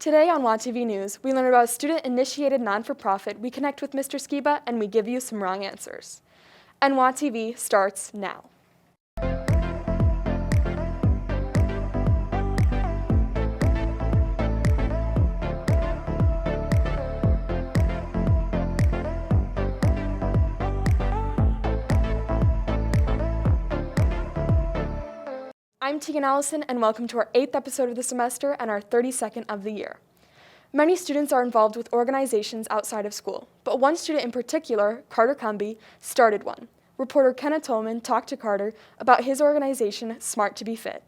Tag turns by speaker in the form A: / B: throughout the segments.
A: Today on WAtv News, we learn about a student-initiated non-for-profit, we connect with Mr. Skiba, and we give you some wrong answers. And WAtv starts now. I'm Tegan Allison, and welcome to our 8th episode of the semester and our 32nd of the year. Many students are involved with organizations outside of school, but one student in particular, Carter Cumbie, started one. Reporter Kenna Tolman talked to Carter about his organization, Smart to Be Fit.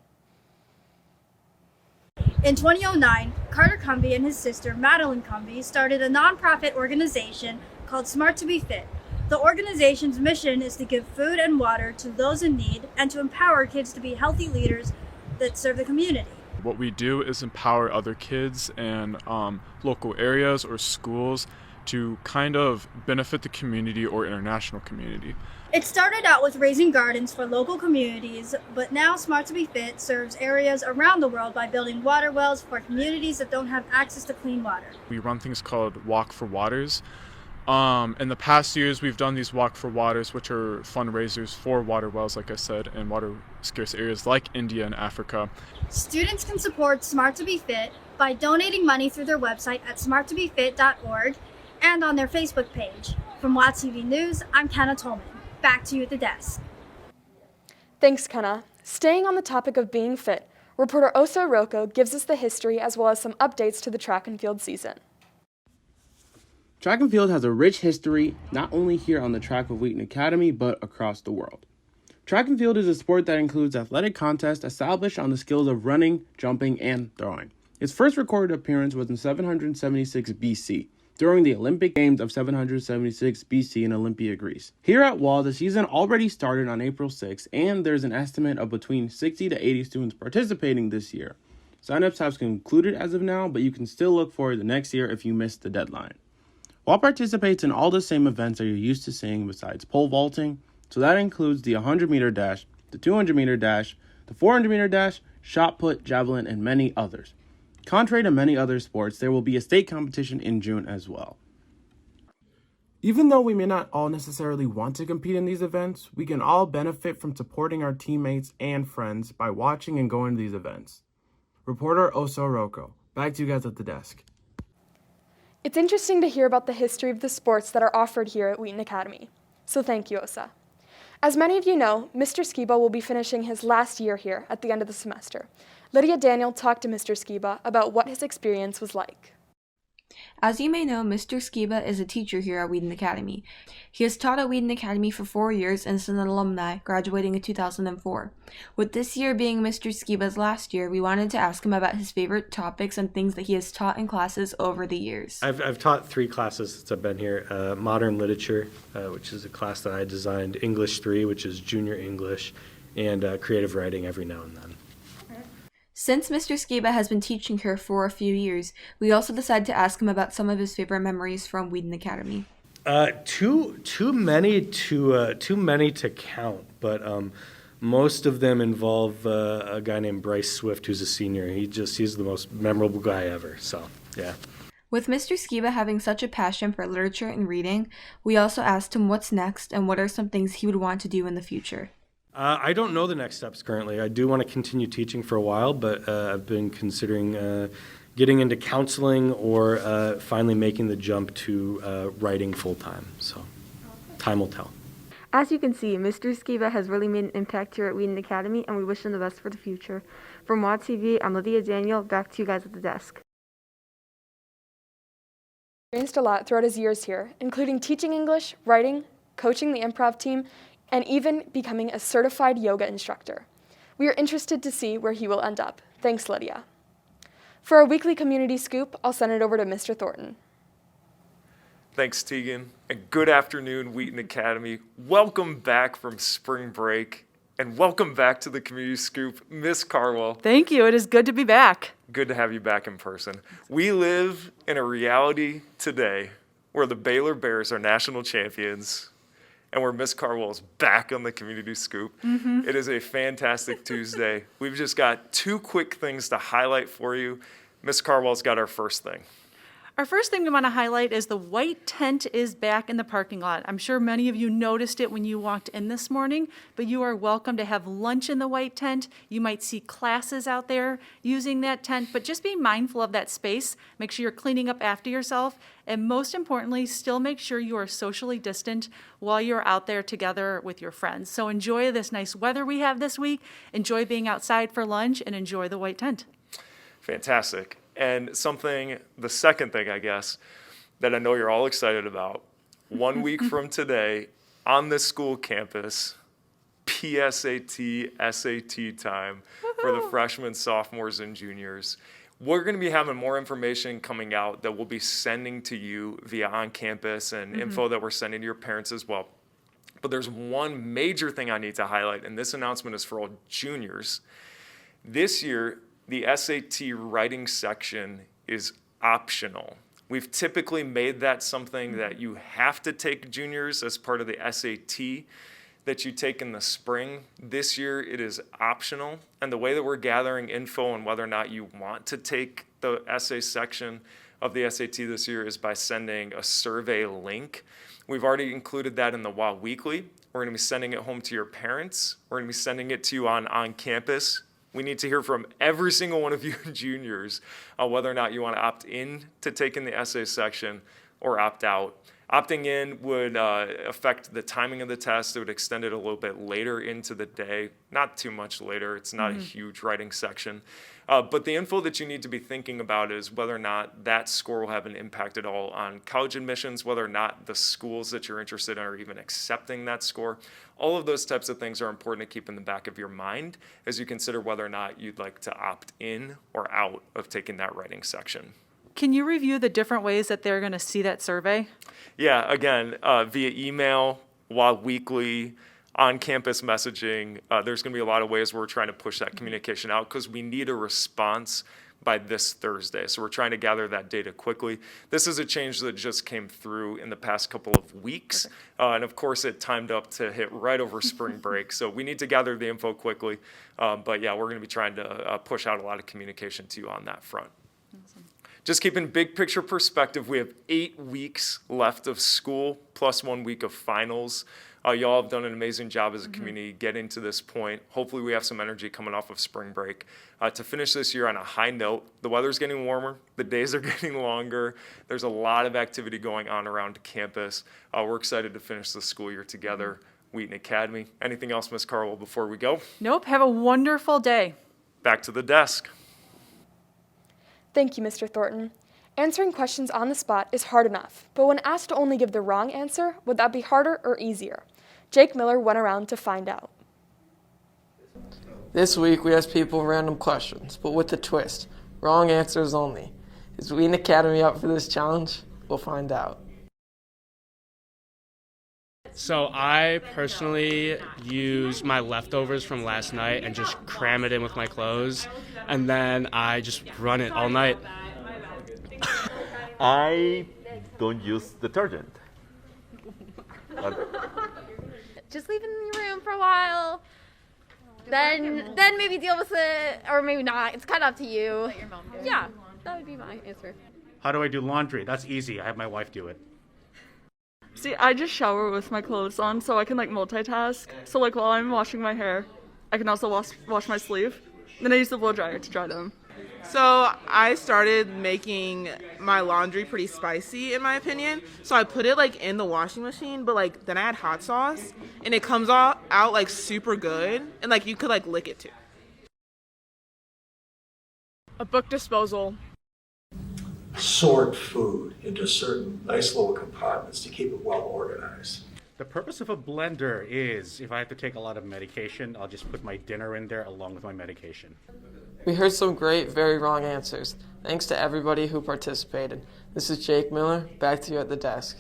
B: In 2009, Carter Cumbie and his sister, Madeline Cumbie, started a nonprofit organization called Smart to Be Fit. The organization's mission is to give food and water to those in need and to empower kids to be healthy leaders that serve the community.
C: What we do is empower other kids and local areas or schools to kind of benefit the community or international community.
B: It started out with raising gardens for local communities, but now Smart to Be Fit serves areas around the world by building water wells for communities that don't have access to clean water.
C: We run things called Walk for Waters. In the past years, we've done these Walk for Waters, which are fundraisers for water wells, like I said, in water scarce areas like India and Africa.
B: Students can support Smart to Be Fit by donating money through their website at smarttobefit.org and on their Facebook page. From WAtv News, I'm Kenna Tolman. Back to you at the desk.
A: Thanks, Kenna. Staying on the topic of being fit, reporter Osa Rocco gives us the history as well as some updates to the track and field season.
D: Track and field has a rich history, not only here on the track of Wheaton Academy, but across the world. Track and field is a sport that includes athletic contests established on the skills of running, jumping, and throwing. Its first recorded appearance was in 776 BC, during the Olympic Games of 776 BC in Olympia, Greece. Here at WAL, the season already started on April 6th, and there's an estimate of between 60 to 80 students participating this year. Signups have concluded as of now, but you can still look forward to next year if you missed the deadline. WAL participates in all the same events that you're used to seeing besides pole vaulting, so that includes the 100-meter dash, the 200-meter dash, the 400-meter dash, shot put, javelin, and many others. Contrary to many other sports, there will be a state competition in June as well. Even though we may not all necessarily want to compete in these events, we can all benefit from supporting our teammates and friends by watching and going to these events. Reporter Oso Rocco, back to you guys at the desk.
A: It's interesting to hear about the history of the sports that are offered here at Wheaton Academy. So thank you, Osa. As many of you know, Mr. Skiba will be finishing his last year here at the end of the semester. Lydia Daniel talked to Mr. Skiba about what his experience was like.
E: As you may know, Mr. Skeba is a teacher here at Wheaton Academy. He has taught at Wheaton Academy for 4 years and is an alumni, graduating in 2004. With this year being Mr. Skeba's last year, we wanted to ask him about his favorite topics and things that he has taught in classes over the years.
F: I've taught 3 classes since I've been here. Modern Literature, which is a class that I designed, English 3, which is Junior English, and Creative Writing every now and then.
E: Since Mr. Skeba has been teaching here for a few years, we also decided to ask him about some of his favorite memories from Wheaton Academy.
F: Too many to count, but most of them involve a guy named Bryce Swift, who's a senior. He's the most memorable guy ever. So yeah.
E: With Mr. Skeba having such a passion for literature and reading, we also asked him what's next and what are some things he would want to do in the future.
F: I don't know the next steps currently. I do want to continue teaching for a while, but I've been considering getting into counseling or finally making the jump to writing full-time. So time will tell.
G: As you can see, Mr. Skeba has really made an impact here at Wheaton Academy, and we wish him the best for the future. From WATv, I'm Lydia Daniel. Back to you guys at the desk.
A: He experienced a lot throughout his years here, including teaching English, writing, coaching the improv team, and even becoming a certified yoga instructor. We are interested to see where he will end up. Thanks, Lydia. For our weekly community scoop, I'll send it over to Mr. Thornton.
H: Thanks, Tegan, and good afternoon, Wheaton Academy. Welcome back from spring break, and welcome back to the community scoop, Miss Carwell.
I: Thank you. It is good to be back.
H: Good to have you back in person. We live in a reality today where the Baylor Bears are national champions, and where Miss Carwell is back on the community scoop. It is a fantastic Tuesday. We've just got 2 quick things to highlight for you. Ms. Carwell's got our first thing.
I: Our first thing we want to highlight is the white tent is back in the parking lot. I'm sure many of you noticed it when you walked in this morning, but you are welcome to have lunch in the white tent. You might see classes out there using that tent, but just be mindful of that space. Make sure you're cleaning up after yourself, and most importantly, still make sure you are socially distant while you're out there together with your friends. So enjoy this nice weather we have this week, enjoy being outside for lunch, and enjoy the white tent.
H: Fantastic. And the second thing, I guess, that I know you're all excited about, 1 week from today, on this school campus, PSAT, SAT time for the freshmen, sophomores, and juniors. We're going to be having more information coming out that we'll be sending to you via on-campus and info that we're sending to your parents as well. But there's one major thing I need to highlight, and this announcement is for all juniors. This year, the SAT writing section is optional. We've typically made that something that you have to take, juniors, as part of the SAT that you take in the spring. This year it is optional, and the way that we're gathering info on whether or not you want to take the essay section of the SAT this year is by sending a survey link. We've already included that in the WA Weekly. We're going to be sending it home to your parents. We're going to be sending it to you on campus. We need to hear from every single one of you juniors whether or not you want to opt in to taking the essay section or opt out. Opting in would affect the timing of the test. It would extend it a little bit later into the day, not too much later. It's not a huge writing section. But the info that you need to be thinking about is whether or not that score will have an impact at all on college admissions, whether or not the schools that you're interested in are even accepting that score. All of those types of things are important to keep in the back of your mind as you consider whether or not you'd like to opt in or out of taking that writing section.
I: Can you review the different ways that they're going to see that survey?
H: Yeah, again, via email, WA Weekly, on-campus messaging. There's going to be a lot of ways where we're trying to push that communication out because we need a response by this Thursday. So we're trying to gather that data quickly. This is a change that just came through in the past couple of weeks. And of course, it timed up to hit right over spring break. So we need to gather the info quickly. But yeah, we're going to be trying to push out a lot of communication to you on that front.
I: Awesome.
H: Just keeping big picture perspective, we have 8 weeks left of school plus 1 week of finals. Y'all have done an amazing job as a community getting to this point. Hopefully we have some energy coming off of spring break to finish this year on a high note. The weather's getting warmer. The days are getting longer. There's a lot of activity going on around campus. We're excited to finish the school year together. Wheaton Academy. Anything else, Ms. Carwell, before we go?
I: Nope. Have a wonderful day.
H: Back to the desk.
A: Thank you, Mr. Thornton. Answering questions on the spot is hard enough, but when asked to only give the wrong answer, would that be harder or easier? Jake Miller went around to find out.
J: This week we asked people random questions, but with a twist. Wrong answers only. Is Wheaton Academy up for this challenge? We'll find out.
K: So I personally use my leftovers from last night and just cram it in with my clothes, and then I just run it all night.
L: I don't use detergent.
M: Just leave it in your room for a while. Then maybe deal with it, or maybe not. It's kind of up to you. Yeah, that would be my answer.
N: How do I do laundry? That's easy. I have my wife do it.
O: See, I just shower with my clothes on, so I can multitask. So while I'm washing my hair, I can also wash my sleeve. Then I use the blow dryer to dry them.
P: So I started making my laundry pretty spicy, in my opinion. So I put it in the washing machine, but then I add hot sauce, and it comes out super good, and you could lick it too.
O: A book disposal.
Q: Sort food into certain nice little compartments to keep it well organized.
N: The purpose of a blender is if I have to take a lot of medication, I'll just put my dinner in there along with my medication.
J: We heard some great, very wrong answers. Thanks to everybody who participated. This is Jake Miller. Back to you at the desk.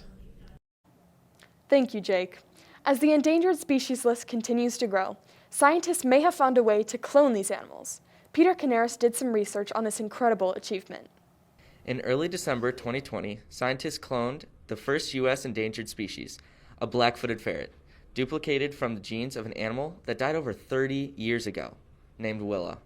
A: Thank you, Jake. As the endangered species list continues to grow, scientists may have found a way to clone these animals. Peter Canaris did some research on this incredible achievement.
R: In early December 2020, scientists cloned the first U.S. endangered species, a black-footed ferret, duplicated from the genes of an animal that died over 30 years ago, named Willa.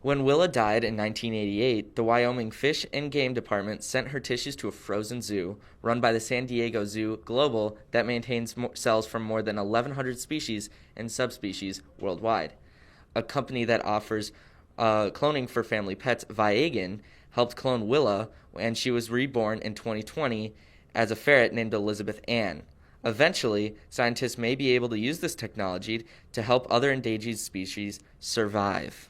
R: When Willa died in 1988, the Wyoming Fish and Game Department sent her tissues to a frozen zoo run by the San Diego Zoo Global that maintains cells from more than 1,100 species and subspecies worldwide. A company that offers cloning for family pets, Viagan, helped clone Willa, and she was reborn in 2020 as a ferret named Elizabeth Ann. Eventually, scientists may be able to use this technology to help other endangered species survive.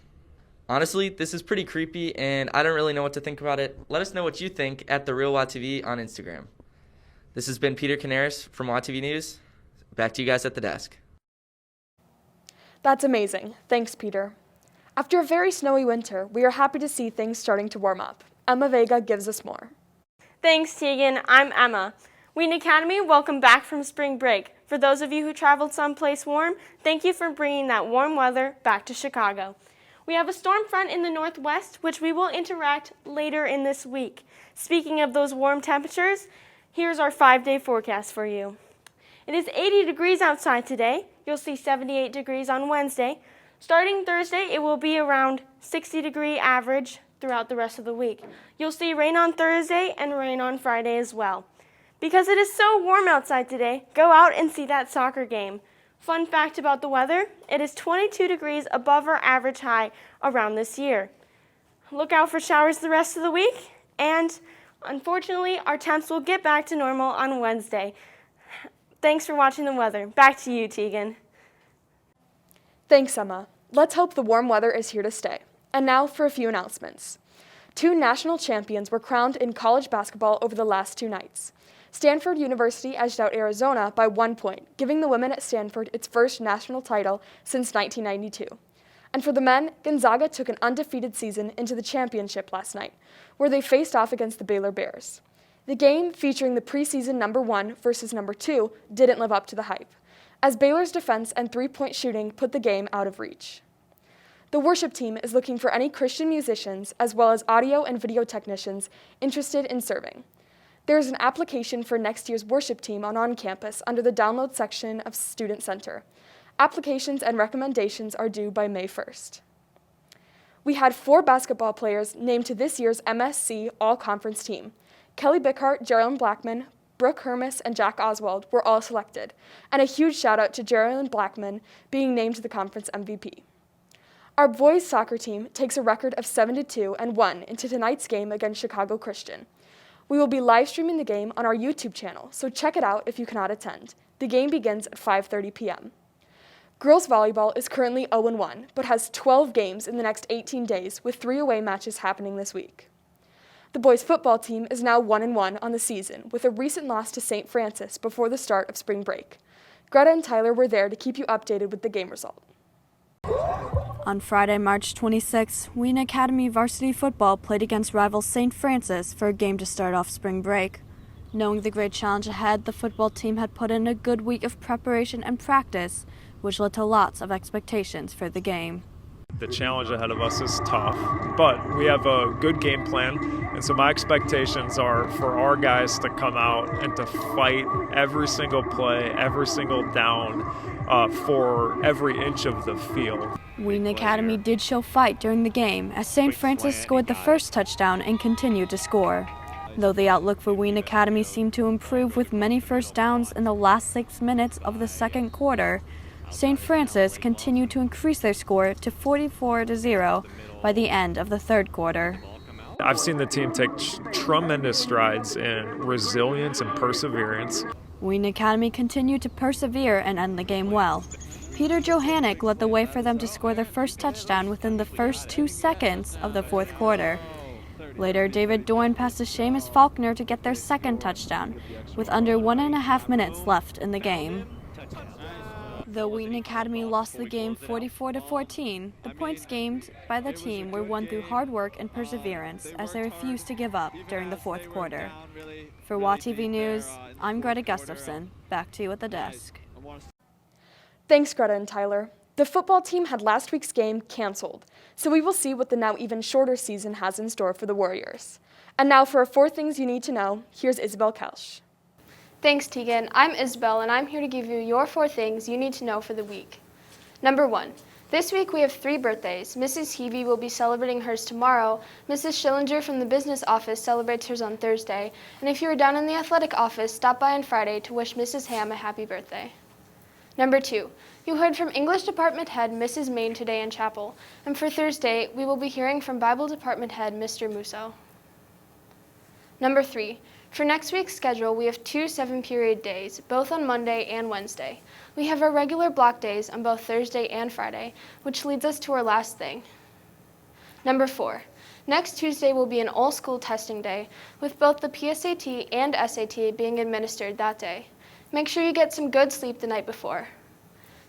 R: Honestly, this is pretty creepy, and I don't really know what to think about it. Let us know what you think at WAtv on Instagram. This has been Peter Canaris from WAtv News. Back to you guys at the desk.
A: That's amazing. Thanks, Peter. After a very snowy winter, we are happy to see things starting to warm up. Emma Vega gives us more.
S: Thanks, Tegan. I'm Emma. Wheaton Academy, welcome back from spring break. For those of you who traveled someplace warm, thank you for bringing that warm weather back to Chicago. We have a storm front in the northwest, which we will interact later in this week. Speaking of those warm temperatures, here's our 5-day forecast for you. It is 80 degrees outside today. You'll see 78 degrees on Wednesday. Starting Thursday, it will be around 60-degree average throughout the rest of the week. You'll see rain on Thursday and rain on Friday as well. Because it is so warm outside today, go out and see that soccer game. Fun fact about the weather, it is 22 degrees above our average high around this year. Look out for showers the rest of the week, and unfortunately, our temps will get back to normal on Wednesday. Thanks for watching the weather. Back to you, Tegan.
A: Thanks, Emma. Let's hope the warm weather is here to stay. And now for a few announcements. 2 national champions were crowned in college basketball over the last 2 nights. Stanford University edged out Arizona by 1 point, giving the women at Stanford its first national title since 1992. And for the men, Gonzaga took an undefeated season into the championship last night, where they faced off against the Baylor Bears. The game, featuring the preseason number 1 versus number 2, didn't live up to the hype, as Baylor's defense and 3-point shooting put the game out of reach. The worship team is looking for any Christian musicians, as well as audio and video technicians interested in serving. There is an application for next year's worship team on campus under the download section of Student Center. Applications and recommendations are due by May 1st. We had 4 basketball players named to this year's MSC All-Conference team. Kelly Bickhart, Geraldine Blackman, Brooke Hermes, and Jack Oswald were all selected, and a huge shout-out to Geraldine Blackman being named the conference MVP. Our boys soccer team takes a record of 7-2-1 into tonight's game against Chicago Christian. We will be live streaming the game on our YouTube channel, so check it out if you cannot attend. The game begins at 5:30 p.m. Girls volleyball is currently 0-1, but has 12 games in the next 18 days, with 3 away matches happening this week. The boys football team is now 1-1 on the season, with a recent loss to St. Francis before the start of spring break. Greta and Tyler were there to keep you updated with the game result.
T: On Friday, March 26, Wheaton Academy varsity football played against rival St. Francis for a game to start off spring break. Knowing the great challenge ahead, the football team had put in a good week of preparation and practice, which led to lots of expectations for the game.
U: The challenge ahead of us is tough, but we have a good game plan, and so my expectations are for our guys to come out and to fight every single play, every single down, for every inch of the field.
T: Wheaton Academy did show fight during the game, as St. Francis scored the first touchdown and continued to score. Though the outlook for Wheaton Academy seemed to improve with many first downs in the last 6 minutes of the second quarter, St. Francis continued to increase their score to 44-0 by the end of the third quarter.
U: I've seen the team take tremendous strides in resilience and perseverance.
T: Wheaton Academy continued to persevere and end the game well. Peter Johannick led the way for them to score their first touchdown within the first 2 seconds of the fourth quarter. Later, David Dorn passed to Seamus Faulkner to get their second touchdown, with under 1.5 minutes left in the game. Though Wheaton Academy lost the game 44-14, the points gained by the team were won through hard work and perseverance, as they refused to give up during the fourth quarter. For WAtv News, I'm Greta Gustafson. Back to you at the desk.
A: Thanks, Greta and Tyler. The football team had last week's game canceled, so we will see what the now even shorter season has in store for the Warriors. And now for our 4 things you need to know, here's Isabel Kelsch.
V: Thanks, Tegan. I'm Isabel, and I'm here to give you your 4 things you need to know for the week. Number 1,
A: This week we have 3 birthdays. Mrs. Heavey will be celebrating hers tomorrow. Mrs. Schillinger from the business office celebrates hers on Thursday. And if you are down in the athletic office, stop by on Friday to wish Mrs. Ham a happy birthday. Number 2, you heard from English Department Head Mrs. Main today in chapel. And for Thursday, we will be hearing from Bible Department Head Mr. Musso. Number 3, for next week's schedule, we have 2 7-period days, both on Monday and Wednesday. We have our regular block days on both Thursday and Friday, which leads us to our last thing. Number 4, next Tuesday will be an all-school testing day, with both the PSAT and SAT being administered that day. Make sure you get some good sleep the night before.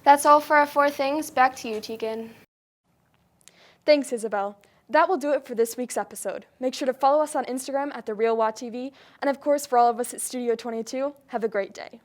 A: That's all for our 4 things. Back to you, Tegan. Thanks, Isabel. That will do it for this week's episode. Make sure to follow us on Instagram at WAtv, and of course, for all of us at Studio 22, have a great day.